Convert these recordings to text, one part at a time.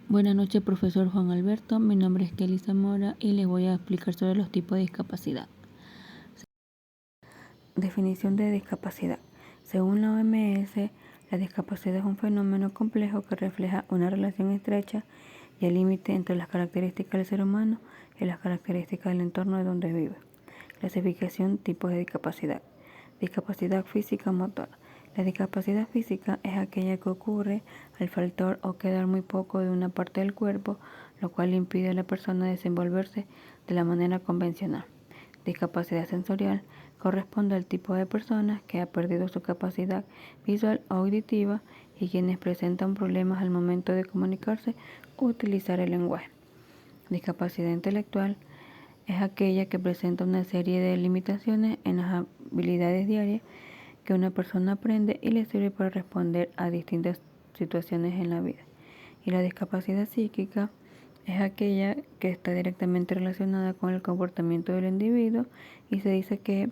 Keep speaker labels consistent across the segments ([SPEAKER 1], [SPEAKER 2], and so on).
[SPEAKER 1] Buenas noches, profesor Juan Alberto. Mi nombre es Kelly Zamora y les voy a explicar sobre los tipos de discapacidad. Definición de discapacidad. Según la OMS, la discapacidad es un fenómeno complejo que refleja una relación estrecha y el límite entre las características del ser humano y las características del entorno de donde vive. Clasificación: tipos de discapacidad. Discapacidad física motora. La discapacidad física es aquella que ocurre al faltar o quedar muy poco de una parte del cuerpo, lo cual impide a la persona desenvolverse de la manera convencional. Discapacidad sensorial corresponde al tipo de persona que ha perdido su capacidad visual o auditiva y quienes presentan problemas al momento de comunicarse o utilizar el lenguaje. Discapacidad intelectual es aquella que presenta una serie de limitaciones en las habilidades diarias que una persona aprende y le sirve para responder a distintas situaciones en la vida. Y la discapacidad psíquica es aquella que está directamente relacionada con el comportamiento del individuo y se dice que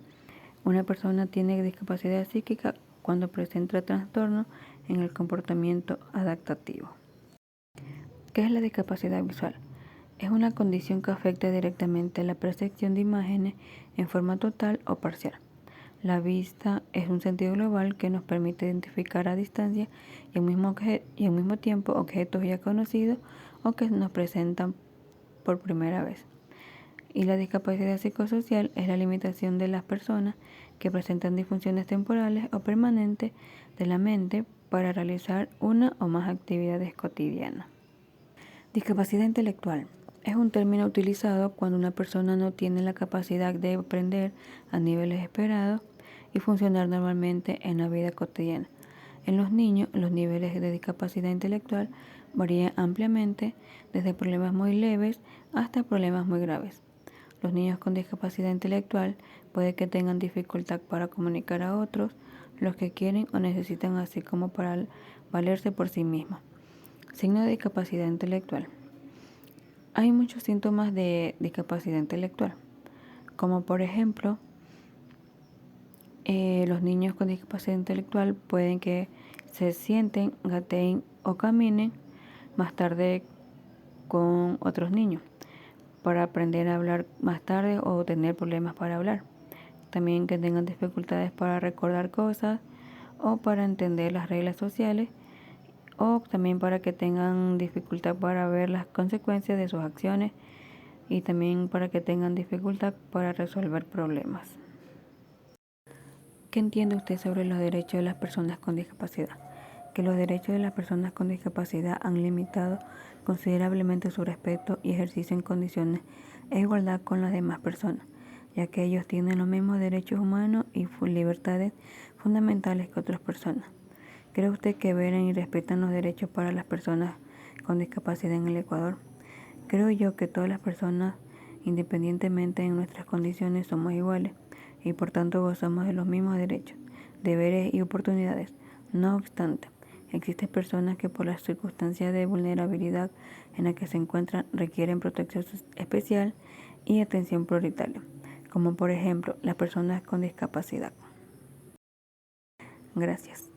[SPEAKER 1] una persona tiene discapacidad psíquica cuando presenta trastornos en el comportamiento adaptativo. ¿Qué es la discapacidad visual? Es una condición que afecta directamente la percepción de imágenes en forma total o parcial. La vista es un sentido global que nos permite identificar a distancia y al mismo tiempo objetos ya conocidos o que nos presentan por primera vez. Y la discapacidad psicosocial es la limitación de las personas que presentan disfunciones temporales o permanentes de la mente para realizar una o más actividades cotidianas. Discapacidad intelectual es un término utilizado cuando una persona no tiene la capacidad de aprender a niveles esperados y funcionar normalmente en la vida cotidiana. En los niños, los niveles de discapacidad intelectual varían ampliamente, desde problemas muy leves hasta problemas muy graves. Los niños con discapacidad intelectual puede que tengan dificultad para comunicar a otros, los que quieren o necesitan, así como para valerse por sí mismos. Signo de discapacidad intelectual. Hay muchos síntomas de discapacidad intelectual, como por ejemplo, los niños con discapacidad intelectual pueden que se sienten, gateen o caminen más tarde con otros niños, para aprender a hablar más tarde o tener problemas para hablar. También que tengan dificultades para recordar cosas o para entender las reglas sociales, o también para que tengan dificultad para ver las consecuencias de sus acciones y también para que tengan dificultad para resolver problemas. ¿Qué entiende usted sobre los derechos de las personas con discapacidad? Que los derechos de las personas con discapacidad han limitado considerablemente su respeto y ejercicio en condiciones de igualdad con las demás personas, ya que ellos tienen los mismos derechos humanos y libertades fundamentales que otras personas. ¿Cree usted que velan y respetan los derechos para las personas con discapacidad en el Ecuador? Creo yo que todas las personas, independientemente de nuestras condiciones, somos iguales y por tanto gozamos de los mismos derechos, deberes y oportunidades. No obstante, existen personas que por las circunstancias de vulnerabilidad en las que se encuentran requieren protección especial y atención prioritaria, como por ejemplo las personas con discapacidad. Gracias.